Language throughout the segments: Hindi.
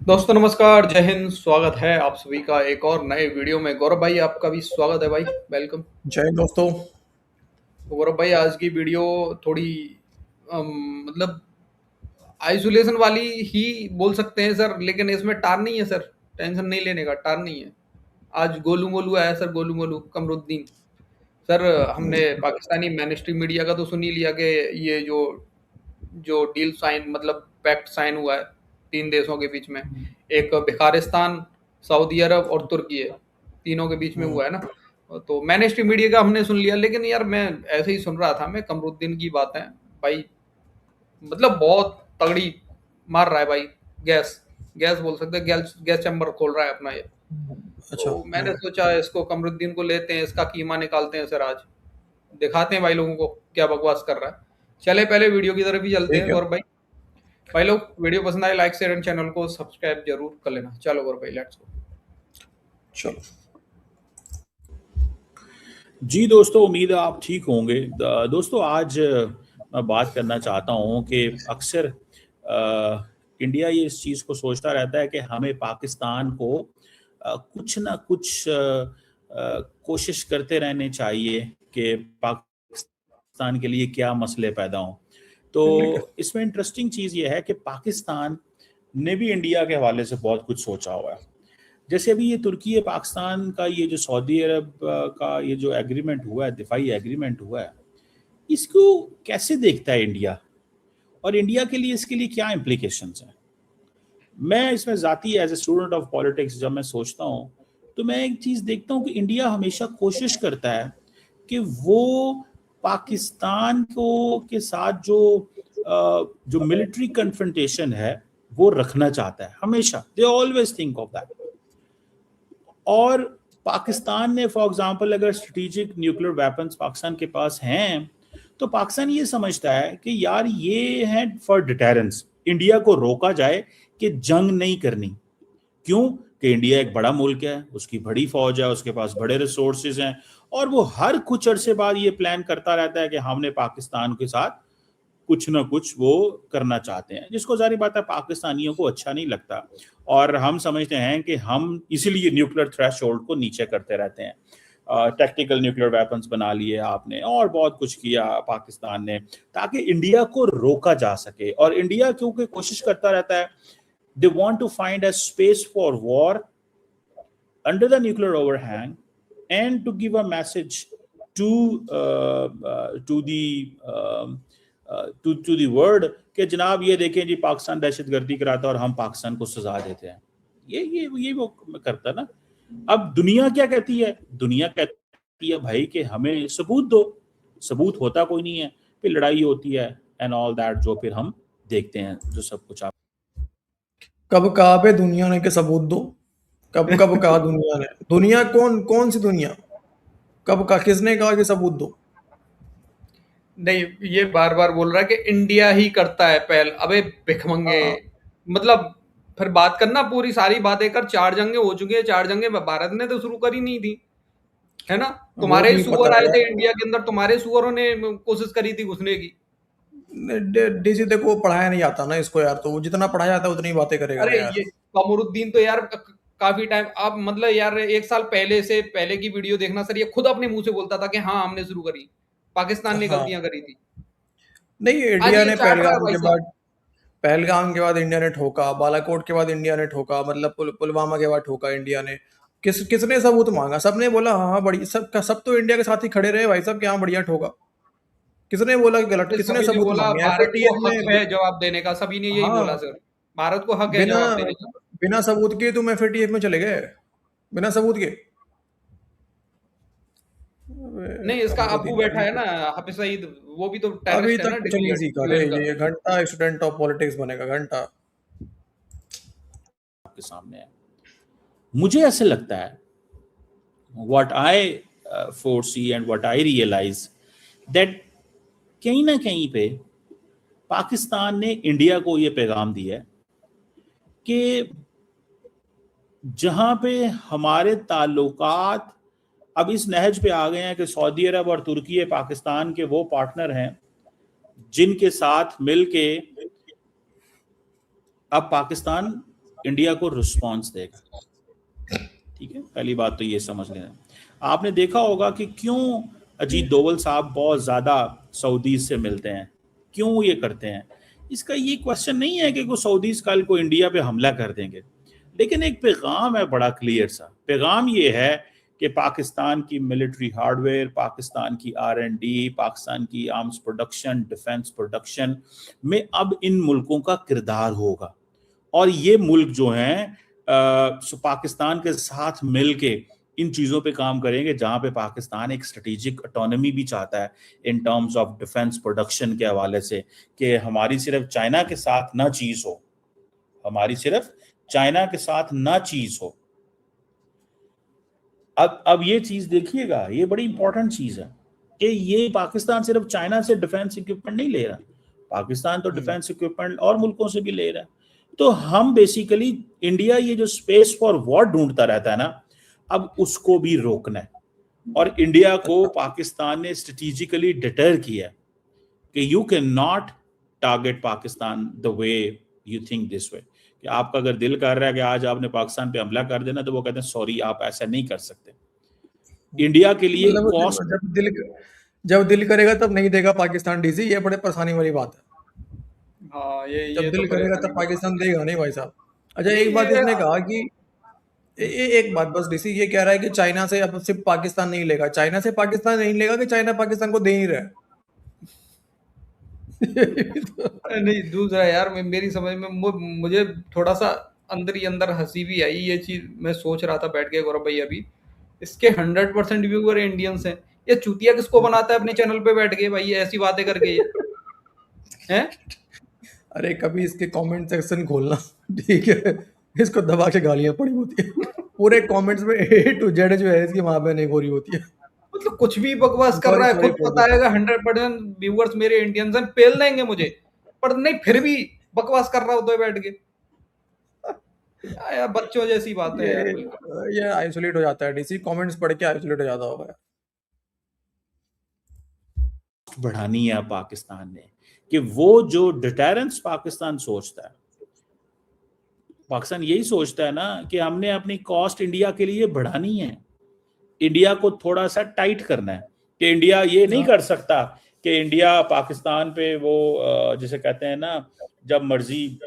दोस्तों नमस्कार, जय हिंद। स्वागत है आप सभी का एक और नए वीडियो में। गौरव भाई, आपका भी स्वागत है भाई, वेलकम। जय हिंद दोस्तों। तो गौरव भाई, आज की वीडियो थोड़ी मतलब आइसोलेशन वाली ही बोल सकते हैं सर, लेकिन इसमें टार नहीं है सर। टेंशन नहीं लेने का, टार नहीं है। आज गोलू मोलू आया सर, गोलू मोलू कमरुद्दीन सर। हमने पाकिस्तानी मैनस्ट्रीम मीडिया का तो सुन ही लिया कि ये जो जो डील साइन मतलब पैक्ट साइन हुआ है तीन देशों के बीच में। एक भिखारिस्तान, सऊदी अरब और तुर्की है, तीनों के बीच में हुआ है ना। तो मैंने स्ट्रीम मीडिया का हमने सुन लिया, लेकिन यार मैं ऐसे ही सुन रहा था, मैं कमरुद्दीन की बातें भाई, मतलब बहुत तगड़ी मार रहा है भाई। गैस गैस बोल सकते हैं, गैस गैस चैम्बर खोल रहा है अपना ये। अच्छा। तो मैंने सोचा इसको कमरुद्दीन को लेते हैं, इसका कीमा निकालते हैं सर आज, दिखाते हैं भाई लोगों को क्या बकवास कर रहा है। चले पहले वीडियो की तरफ ही चलते ठीक हैं है। गौरव भाई। भाई लोग, वीडियो पसंद आए लाइक शेयर एंड चैनल को सब्सक्राइब जरूर कर लेना। चलो गौरव भाई, लेट्स गो। चलो। जी दोस्तों, उम्मीद है आप ठीक होंगे। दोस्तों, आज मैं बात करना चाहता हूं कि अक्सर इंडिया ये इस चीज़ को सोचता रहता है कि हमें पाकिस्तान को कुछ ना कुछ कोशिश करते रहने चाहिए कि पाकिस्तान के लिए क्या मसले पैदा हों। ठीक है। तो इसमें इंटरेस्टिंग चीज़ ये है कि पाकिस्तान ने भी इंडिया के हवाले से बहुत कुछ सोचा हुआ है। जैसे अभी ये तुर्की पाकिस्तान का ये जो सऊदी अरब का ये जो एग्रीमेंट हुआ है, दिफाई एग्रीमेंट हुआ है, इसको कैसे देखता है इंडिया, और इंडिया के लिए इसके लिए क्या इम्प्लीकेशंस हैं। मैं इसमें ज़ाती as a student of politics जब मैं सोचता हूँ तो मैं एक चीज़ देखता हूँ कि इंडिया हमेशा कोशिश करता है कि वो पाकिस्तान को के साथ जो मिलिट्री कन्फ्रंटेशन है वो रखना चाहता है। हमेशा they always think of that. और पाकिस्तान ने फॉर एग्जांपल अगर स्ट्रेटेजिक न्यूक्लियर वेपन्स पाकिस्तान के पास हैं तो पाकिस्तान ये समझता है कि यार ये है फॉर डिटेरेंस, इंडिया को रोका जाए कि जंग नहीं करनी। क्यों? कि इंडिया एक बड़ा मुल्क है, उसकी बड़ी फौज है, उसके पास बड़े रिसोर्सेज हैं, और वो हर कुछ अरसे बाद ये प्लान करता रहता है कि हमने पाकिस्तान के साथ कुछ ना कुछ वो करना चाहते हैं, जिसको जारी बात है पाकिस्तानियों को अच्छा नहीं लगता। और हम समझते हैं कि हम इसीलिए न्यूक्लियर थ्रेशोल्ड को नीचे करते रहते हैं। टैक्टिकल न्यूक्लियर वेपन्स बना लिए आपने, और बहुत कुछ किया पाकिस्तान ने ताकि इंडिया को रोका जा सके। और इंडिया क्योंकि कोशिश करता रहता है, they want to find a space for war under the nuclear overhang and to give a message to the world कि जनाब ये देखें जी, पाकिस्तान दहशतगर्दी कराता है और हम पाकिस्तान को सजा देते हैं। ये वो करता ना। अब दुनिया क्या कहती है? दुनिया कहती है भाई कि हमें सबूत दो। सबूत होता कोई नहीं है, फिर लड़ाई होती है एंड ऑल दैट, जो फिर हम देखते हैं जो सब कुछ आप। कब कहा पे दुनिया ने के सबूत दो? कब कब कहा दुनिया ने? दुनिया कौन कौन सी दुनिया? कब कहा, किसने कहा कि सबूत दो? नहीं, ये बार बार बोल रहा है कि इंडिया ही करता है पहल। अबे भिखमंगे, हाँ। मतलब फिर बात करना, पूरी सारी बातें कर। 4 जंगें हो चुकी है, 4 जंगें भारत ने तो शुरू करी नहीं थी, है ना। वो तुम्हारे ही नहीं पता सुअर आए है। थे इंडिया के अंदर, तुम्हारे सुअरों ने कोशिश करी थी घुसने की। डीजी देखो, पढ़ाया नहीं आता ना इसको यार, तो वो जितना पढ़ाया जाता है उतनी बातें करेगा ना अरे यार। ये कमरुद्दीन तो यार काफी टाइम, आप मतलब यार 1 साल पहले से पहले की वीडियो देखना सर, ये खुद अपने मुंह से बोलता था कि हाँ हमने शुरू करी, पाकिस्तान ने हाँ। गलतियां करी थी। नहीं, आज इंडिया ये ने चाट रहा है भाई साहब। पहलगाम के बाद इंडिया ने ठोका, बालाकोट के बाद इंडिया ने ठोका, मतलब पुलवामा के बाद ठोका इंडिया ने। किसने सबूत मांगा? सबने बोला हाँ हाँ बड़ी, सब तो इंडिया के साथ ही खड़े रहे भाई साहब, क्या बढ़िया ठोका। किसने बोला कि गलत? अरे किसने सभी ने सबूत बोला मांगे? भारत को एफएटीएफ हक में है जवाब देने का, सभी ने यही बोला हाँ। सर। भारत को हक है बिना जवाब देने का। बिना सबूत के तुम एफएटीएफ में चले गए, बिना सबूत के। नहीं, इसका अब्बू कमरुद्दीन बैठा अभी है तक ना, हाफिज सईद, वो भी तो अभी टेररिस्ट है तक ना, कुछ नहीं डिक्लेयर्ड सीखा रे। यूएन का। ये घंटा स्टूडेंट ऑफ पॉलिटिक्स बनेगा, घंटा। आपके सामने है। मुझे ऐसे लगता है, what I foresee and what I realize that कहीं ना कहीं पे पाकिस्तान ने इंडिया को ये पैगाम दिया है कि जहां पे हमारे ताल्लुकात अब इस नहज पे आ गए हैं कि सऊदी अरब और तुर्की पाकिस्तान के वो पार्टनर हैं जिनके साथ मिलके अब पाकिस्तान इंडिया को रिस्पॉन्स देगा। ठीक है, पहली बात तो ये समझ लेना। आपने देखा होगा कि क्यों अजीत डोवल साहब बहुत ज्यादा सऊदीज से मिलते हैं, क्यों ये करते हैं। इसका ये क्वेश्चन नहीं है कि वो सऊदीज कल को इंडिया पे हमला कर देंगे, लेकिन एक पैगाम है बड़ा क्लियर सा। पैगाम ये है कि पाकिस्तान की मिलिट्री हार्डवेयर, पाकिस्तान की R&D, पाकिस्तान की आर्म्स प्रोडक्शन, डिफेंस प्रोडक्शन में अब इन मुल्कों का किरदार होगा। और ये मुल्क जो हैं पाकिस्तान के साथ मिलके इन चीज़ों पे काम करेंगे, जहां पे पाकिस्तान एक स्ट्रेटेजिक ऑटोनॉमी भी चाहता है in terms of defence production के हवाले से, कि हमारी सिर्फ चाइना के साथ ना चीज हो, हमारी सिर्फ चाइना के साथ ना चीज हो। अब ये चीज देखिएगा, ये बड़ी इंपॉर्टेंट चीज है कि ये पाकिस्तान सिर्फ चाइना से डिफेंस इक्विपमेंट नहीं ले रहा, पाकिस्तान तो डिफेंस इक्विपमेंट और मुल्कों से भी ले रहा है। तो हम बेसिकली इंडिया ये जो स्पेस फॉर वॉर ढूंढता रहता है ना, अब उसको भी रोकना है। और इंडिया को पाकिस्तान ने स्ट्रेटेजिकली डिटर किया कि you can not target Pakistan the way you think this way, कि आपका अगर दिल कर रहा है कि आज आपने पाकिस्तान पे हमला कर देना, तो वो कहते हैं सॉरी आप ऐसा नहीं कर सकते। इंडिया के लिए मतलब कॉस्ट जब दिल करेगा तब नहीं देगा पाकिस्तान डीसी, ये बड़े परेशानी वाली बात है। हाँ, ये जब दिल तो करेगा परेशानी तब पाकिस्तान देगा नहीं भाई साहब। अच्छा, ये एक बात इसने कहा कि एक बात बस, डीसी ये कह रहा है कि चाइना से अब सिर्फ पाकिस्तान नहीं लेगा, चाइना से पाकिस्तान नहीं लेगा कि चाइना पाकिस्तान को दे ही रहा है। नहीं, दूसरा यार मेरी समझ में मुझे थोड़ा सा अंदर ही अंदर हंसी भी आई ये चीज। मैं सोच रहा था बैठ के गौरव भाई, अभी इसके 100% व्यूअर इंडियंस हैं, ये चूतिया किसको बनाता है अपने चैनल पे बैठ के भाई, ऐसी बातें करके ये हैं। अरे कभी इसके कमेंट सेक्शन खोलना, ठीक है, इसको दबा के गालियां पड़ी होती है पूरे कमेंट्स में A to Z जो है इसकी वहां पे नहीं हो रही होती है। मतलब कुछ भी बकवास कर रहा है, खुद पता है 100% व्यूअर्स मेरे इंडियंस हैं, पेल देंगे मुझे, पर नहीं फिर भी बकवास कर रहा होता है बैठ के। यार बच्चों जैसी बात है यार। ये आइसोलेट हो जाता है डीसी, कमेंट्स पढ़ के आइसोलेट हो जाता होगा। बढ़ानी है पाकिस्तान ने, कि वो जो डिटेरेंस पाकिस्तान सोचता है, पाकिस्तान यही सोचता है ना कि हमने अपनी कॉस्ट इंडिया के लिए बढ़ानी है, इंडिया को थोड़ा सा टाइट करना है। कि इंडिया ये नहीं कर सकता कि इंडिया पाकिस्तान पे वो जिसे कहते हैं ना, जब मर्जी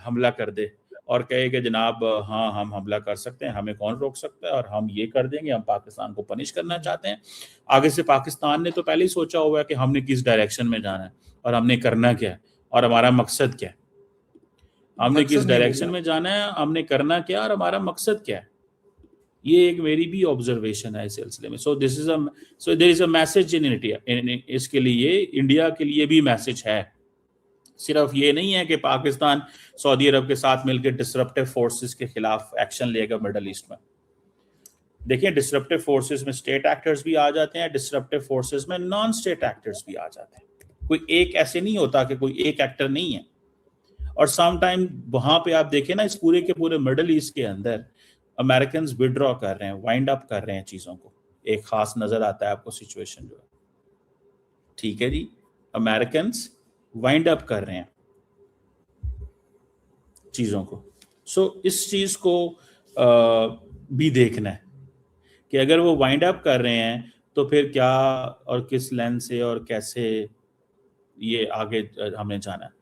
हमला कर दे और कहे कि जनाब हाँ हम हमला कर सकते हैं, हमें कौन रोक सकता है और हम ये कर देंगे, हम पाकिस्तान को पनिश करना चाहते हैं। आगे से पाकिस्तान ने तो पहले ही सोचा हुआ है कि हमने किस डायरेक्शन में जाना है और हमने करना क्या है और हमारा मकसद क्या है, हमने किस डायरेक्शन में जाना है, हमने करना क्या और हमारा मकसद क्या है। ये एक मेरी भी ऑब्जर्वेशन है इस सिलसिले में। So there is a message in India, इसके लिए इंडिया के लिए भी मैसेज है। सिर्फ ये नहीं है कि पाकिस्तान सऊदी अरब के साथ मिलकर डिसरप्टिव फोर्सेस के खिलाफ एक्शन लेगा मिडल ईस्ट में। देखिए, डिसरप्टिव फोर्सेस में स्टेट एक्टर्स भी आ जाते हैं, डिसरप्टिव फोर्सेस में नॉन स्टेट एक्टर्स भी आ जाते हैं। कोई एक ऐसे नहीं होता कि कोई एक एक्टर नहीं है। और सम टाइम वहां पे आप देखें ना, इस पूरे के पूरे मिडल ईस्ट के अंदर अमेरिकन विड्रॉ कर रहे हैं, वाइंड अप कर रहे हैं चीजों को। एक खास नजर आता है आपको सिचुएशन जो है, ठीक है जी, अमेरिकन वाइंड अप कर रहे हैं चीजों को। सो इस चीज को भी देखना है कि अगर वो वाइंड अप कर रहे हैं तो फिर क्या और किस लेंस से और कैसे ये आगे हमें जाना है,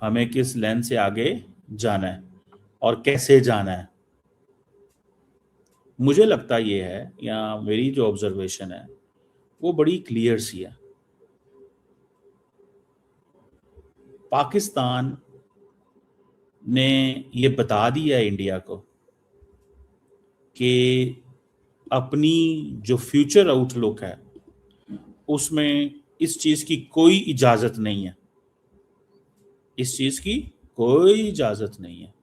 हमें किस लेंस से आगे जाना है और कैसे जाना है। मुझे लगता ये है, या मेरी जो ऑब्जर्वेशन है वो बड़ी क्लियर सी है। पाकिस्तान ने ये बता दिया है इंडिया को कि अपनी जो फ्यूचर आउटलुक है उसमें इस चीज की कोई इजाजत नहीं है, इस चीज की कोई इजाजत नहीं है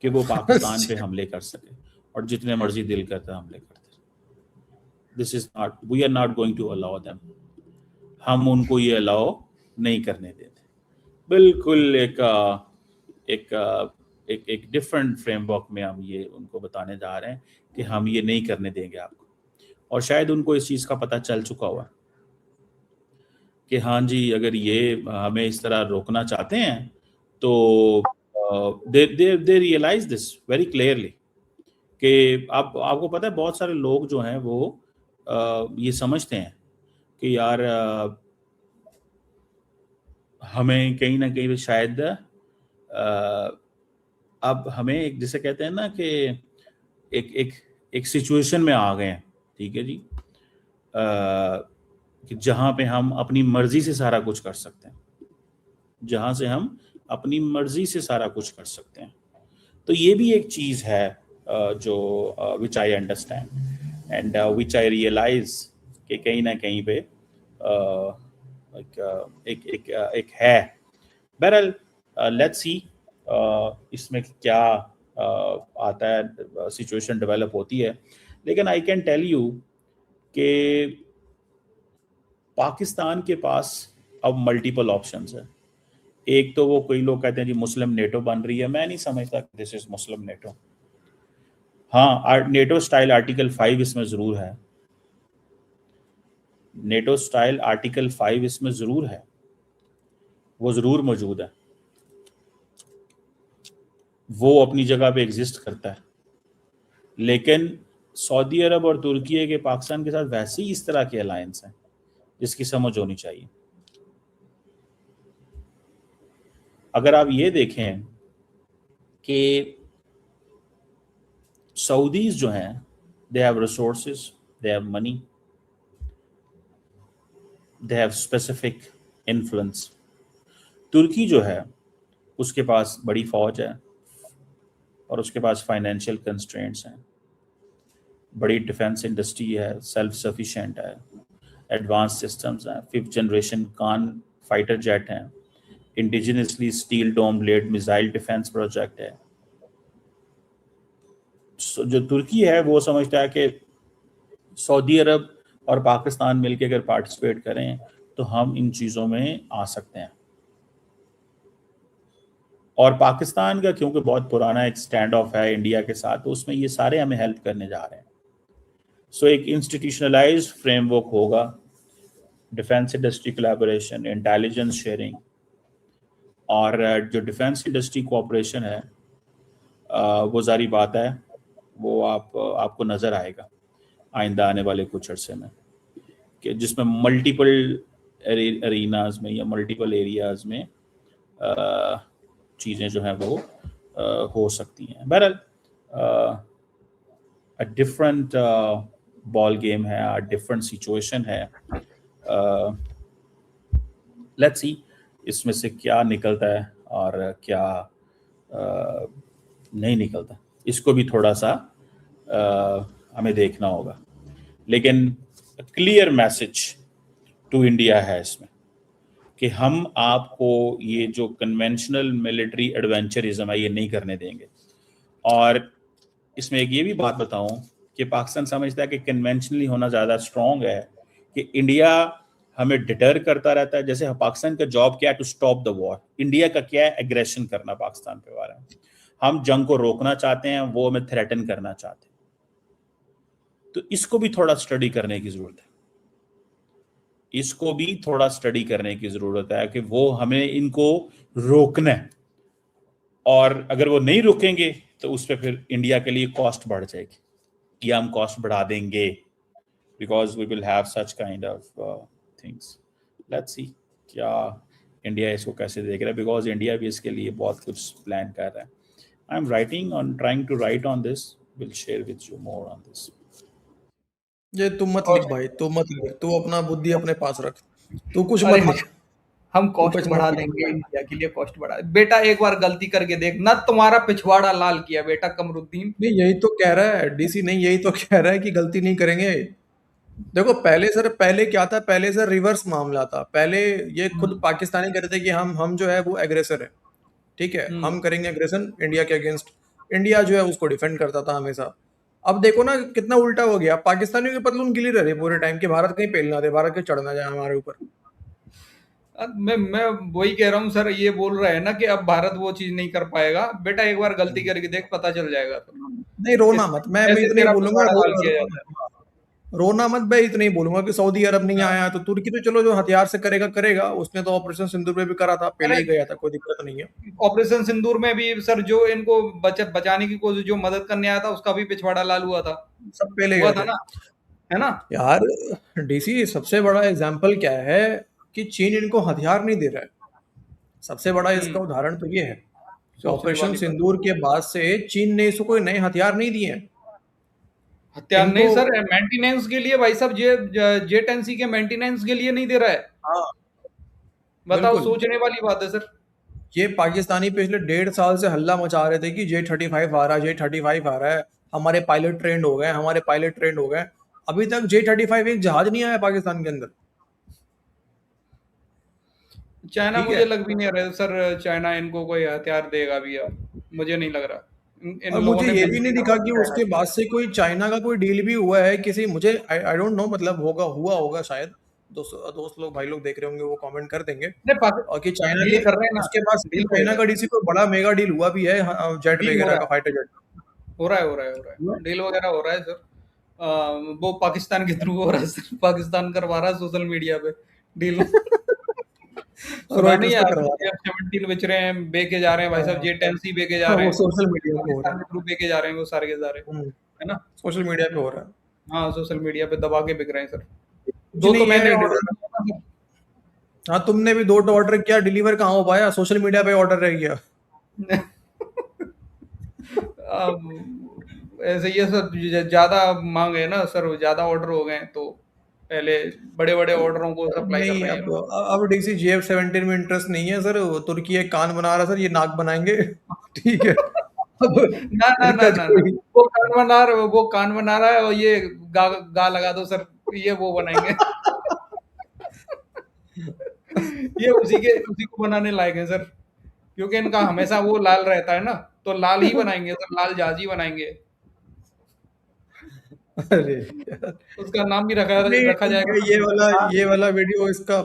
कि वो पाकिस्तान पे हमले कर सके और जितने मर्जी दिल करता हमले करते। This is not, we are not going to allow them, हम उनको ये अलाउ नहीं करने देते। बिल्कुल एक डिफरेंट फ्रेमवर्क में हम ये उनको बताने जा रहे हैं कि हम ये नहीं करने देंगे आपको। और शायद उनको इस चीज़ का पता चल चुका हुआ कि हाँ जी, अगर ये हमें इस तरह रोकना चाहते हैं तो they realize this very clearly कि आपको पता है बहुत सारे लोग जो हैं वो ये समझते हैं कि यार हमें कहीं ना कहीं शायद अब हमें एक जैसे कहते हैं ना कि एक एक एक सिचुएशन में आ गए हैं, ठीक है जी, कि जहां पे हम अपनी मर्जी से सारा कुछ कर सकते हैं, जहां से हम अपनी मर्जी से सारा कुछ कर सकते हैं। तो ये भी एक चीज है जो which I understand and which I realise कि कहीं ना कहीं पे एक है। बहरहाल लेट्स सी इसमें क्या आता है, सिचुएशन डेवलप होती है। लेकिन आई कैन टेल यू कि पाकिस्तान के पास अब मल्टीपल ऑप्शंस है। एक तो वो कोई लोग कहते हैं जी मुस्लिम नेटो बन रही है, मैं नहीं समझता दिस इज मुस्लिम नेटो। हाँ, नेटो स्टाइल आर्टिकल 5 इसमें जरूर है, नेटो स्टाइल आर्टिकल 5 इसमें जरूर है, वो जरूर मौजूद है, वो अपनी जगह पे एग्जिस्ट करता है। लेकिन सऊदी अरब और तुर्की के पाकिस्तान के साथ वैसे ही इस तरह के अलायंस हैं जिसकी समझ होनी चाहिए। अगर आप ये देखें कि सऊदीज जो हैं they have resources, they have money, they have specific influence. तुर्की जो है उसके पास बड़ी फौज है और उसके पास फाइनेंशियल कंस्ट्रेंट्स हैं, बड़ी डिफेंस इंडस्ट्री है, सेल्फ सफिशिएंट है, एडवांस सिस्टम्स हैं, 5th जनरेशन कान फाइटर जेट हैं, इंडिजिनसली स्टील डोम ब्लेड मिसाइल डिफेंस प्रोजेक्ट है। जो तुर्की है वो समझता है कि सऊदी अरब और पाकिस्तान मिलकर अगर पार्टिसिपेट करें तो हम इन चीज़ों में आ सकते हैं। और पाकिस्तान का क्योंकि बहुत पुराना एक स्टैंड ऑफ है इंडिया के साथ, तो उसमें ये सारे हमें हेल्प करने जा रहे हैं। सो एक इंस्टीट्यूशनलाइज्ड फ्रेमवर्क होगा, defence industry collaboration, intelligence sharing, और जो डिफेंस इंडस्ट्री कोऑपरेशन है वो जारी बात है वो आपको नज़र आएगा आइंदा आने वाले कुछ अरसे में, कि जिसमें मल्टीपल एरीनाज में या मल्टीपल एरियाज में चीज़ें जो हैं वो हो सकती हैं। बहरहाल डिफरेंट बॉल गेम है, डिफरेंट सिचुएशन है। लेट्स सी इसमें से क्या निकलता है और क्या नहीं निकलता, इसको भी थोड़ा सा हमें देखना होगा। लेकिन क्लियर मैसेज टू इंडिया है इसमें कि हम आपको ये जो कन्वेंशनल मिलिट्री एडवेंचरिज्म है ये नहीं करने देंगे। और इसमें एक ये भी बात बताऊं कि पाकिस्तान समझता है कि कन्वेंशनली होना ज़्यादा स्ट्रॉन्ग है, कि इंडिया हमें डिटर करता रहता है। जैसे पाकिस्तान का जॉब क्या है, to stop the war. India का क्या है, एग्रेशन करना पाकिस्तान पे वाला है। हम जंग को रोकना चाहते हैं, वो हमें थ्रेटन करना चाहते हैं। तो इसको भी थोड़ा स्टडी करने की जरूरत है, इसको भी थोड़ा स्टडी करने की जरूरत है कि वो हमें इनको रोकना है, और अगर वो नहीं रुकेंगे तो उस पर फिर इंडिया के लिए कॉस्ट बढ़ जाएगी या हम कॉस्ट बढ़ा देंगे, because we will have such kind of things. Let's see क्या इंडिया इसको कैसे देख रहा है, बिकॉज इंडिया भी इसके लिए बहुत कुछ प्लान कर रहा है। I am writing on, trying to write on this, will share with you more on this. ये तू मत लिख भाई, तू मत लिख, तू अपना बुद्धि अपने पास रख, तू कुछ अरे मत लिख। हम कॉस्ट बढ़ा देंगे, इंडिया के लिए कॉस्ट बढ़ा। बेटा एक बार गलती करके देख ना, तुम्हारा पिछवाड़ा लाल किया बेटा कमरुद्दीन। नहीं यही तो कह रहा है डीसी, नहीं यही तो कह रहा है कि गलती नहीं करेंगे। देखो पहले क्या था, पहले सर रिवर्स मामला था। पहले ये खुद पाकिस्तानी कहते थे कि हम जो है वो एग्रेसर है, ठीक है, हम करेंगे एग्रेशन इंडिया के अगेंस्ट। इंडिया जो है उसको डिफेंड करता था हमेशा। अब देखो ना कितना उल्टा हो गया, पाकिस्तानियों की पतलून गिली रह रही पूरे टाइम कि भारत कहीं पेलना दे, भारत कहीं चढ़ना जाए हमारे ऊपर। मैं वही कह रहा हूँ सर, ये बोल रहा है ना कि अब भारत वो चीज नहीं कर पाएगा। बेटा एक बार गलती करके देख, पता चल जाएगा। तो नहीं रोना मत, मैं ऐसे इतना ही तेरा बोलूंगा, पिछवाड़ा लाल रोना किया मत। जाता है। रोना मत भाई, इतना ही बोलूंगा कि सऊदी अरब नहीं आया तो तुर्की तो चलो जो हथियार से करेगा करेगा, उसने तो ऑपरेशन सिंदूर में भी करा था, पहले अरे ही गया था, कोई दिक्कत नहीं है। ऑपरेशन सिंदूर में भी सर जो इनको बचाने की कोशिश, जो मदद करने आया था, उसका भी पिछवाड़ा लाल हुआ था। सब पहले हुआ गए था थे ना, है ना? यार। डीसी सबसे बड़ा एग्जाम्पल क्या है कि चीन इनको हथियार नहीं दे रहा है। सबसे बड़ा इसका उदाहरण तो ये है कि सोचने ऑपरेशन वाली बात। सिंदूर के बाद से चीन ने इसको कोई नए हथियार नहीं दिए हैं हथियार इनको। नहीं सर, मेंटेनेंस के लिए भाई साहब, J10C के मेंटेनेंस के लिए नहीं दे रहा है। हाँ बताओ, बिल्कुल। सोचने वाली बात है सर। ये पाकिस्तानी पिछले 1.5 साल से हल्ला मचा रहे थे कि J35 आ रहा है, J35 आ रहा है, हमारे पायलट ट्रेंड हो गए, हमारे पायलट ट्रेंड हो गए। अभी तक J35 एक जहाज नहीं आया पाकिस्तान के अंदर। चाइना, ठीक है। मुझे लग भी नहीं रहा सर, चाइना इनको कोई हथियार देगा भी अब, मुझे नहीं लग रहा। इन और लोगों मुझे ने ये भी मिलकर नहीं दिखा करवा कि दिया उसके बाद से कोई चाइना का कोई डील भी हुआ है किसी, मुझे आई डोंट नो, मतलब होगा, हुआ होगा शायद। दोस्त लोग, भाई लोग देख रहे होंगे, वो कमेंट कर देंगे। नहीं, और कि चाइना डील ने कर रहे हैं ना, उसके बाद से डील चाइना होएगा, का डीसी कोई बड़ा मेगा डील हुआ भी है, जेट डील हो वगैरह रहा का, है, फाइटर जेट। हुआ? डील वगैरह हो रहा है सर। वो पाकिस्तान के थ्रू हो रहा है सर, पाकिस्तान करवा रहा है सोशल मीडिया पे डील। और सुना रोहित नहीं है उसको आपने? करवा रहा F-17 बेच रहे हैं, बेचे जा रहे हैं है। भाई साहब, J10C बेचे जा हाँ, रहे वो हैं, सोशल मीडिया पे हो रहा पाकिस्तान है। के थ्रू बेचे जा रहे हैं वो सारे के सारे, है ना? सोशल मीडिया पे हो रहा है। हाँ, सोशल मीडिया पे दबा के बिक रहे हैं सर। कुछ 2 तो नहीं मैंने है। ऑर्डर किया था हाँ, तुमने भी 2 ऑर्डर किया, डिलीवर कहाँ हो पाया, सोशल मीडिया पे ऑर्डर रह गया। सर। ऐसे ये सब ज़्यादा माँग है ना सर, ज़्यादा ऑर्डर हो गए हैं, तो पहले बड़े-बड़े ऑर्डरों को सप्लाई कर नहीं, रहे हैं ये लोग। अब डीसी JF-17 में इंटरेस्ट नहीं है सर। वो तुर्की एक कान बना रहा है सर, ये नाक बनाएंगे। ठीक है। अब ना, ना, ना, इनका ना, ना। कोई वो कान बना रहा है, और ये गा लगा दो सर, ये वो बनाएँगे। ये उसी को बनाने लायक है सर, क्योंकि इनका हमेशा वो लाल रहता है ना, तो लाल ही बनाएँगे सर, लाल जहाज ही बनाएँगे। अरे यार। उसका नाम भी नहीं रखा ठीक जाएगा है, हाँ, ये वाला वीडियो इसका,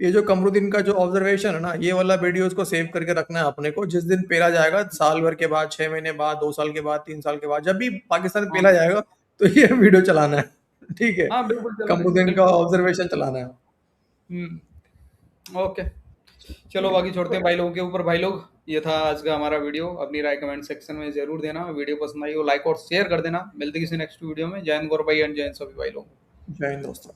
ये जो कमरुद्दीन का जो ऑब्जर्वेशन है ना, ये वाला वीडियो इसको सेव करके रखना है अपने को। जिस दिन पेला जाएगा, साल भर के बाद, 6 महीने बाद, 2 साल के बाद, 3 साल के बाद, जब भी पाकिस्तान हाँ, पेला जाएगा, तो ये वीडियो चलाना है। ठीक है। हाँ, बिल्कुल चलाएँगे, कमरुद्दीन का बिल्कुल। ऑब्जर्वेशन चलाना है। हुँ, ओके। चलो बाकी छोड़ते हैं भाई लोगों के ऊपर भाई लोग। ये था आज का हमारा वीडियो। अपनी राय कमेंट सेक्शन में ज़रूर देना। वीडियो पसंद आई हो लाइक और शेयर कर देना। मिलते हैं किसी नेक्स्ट वीडियो में। जय हिंद गौरव भाई एंड जय हिंद सभी भाई लोग। जय हिंद दोस्तों।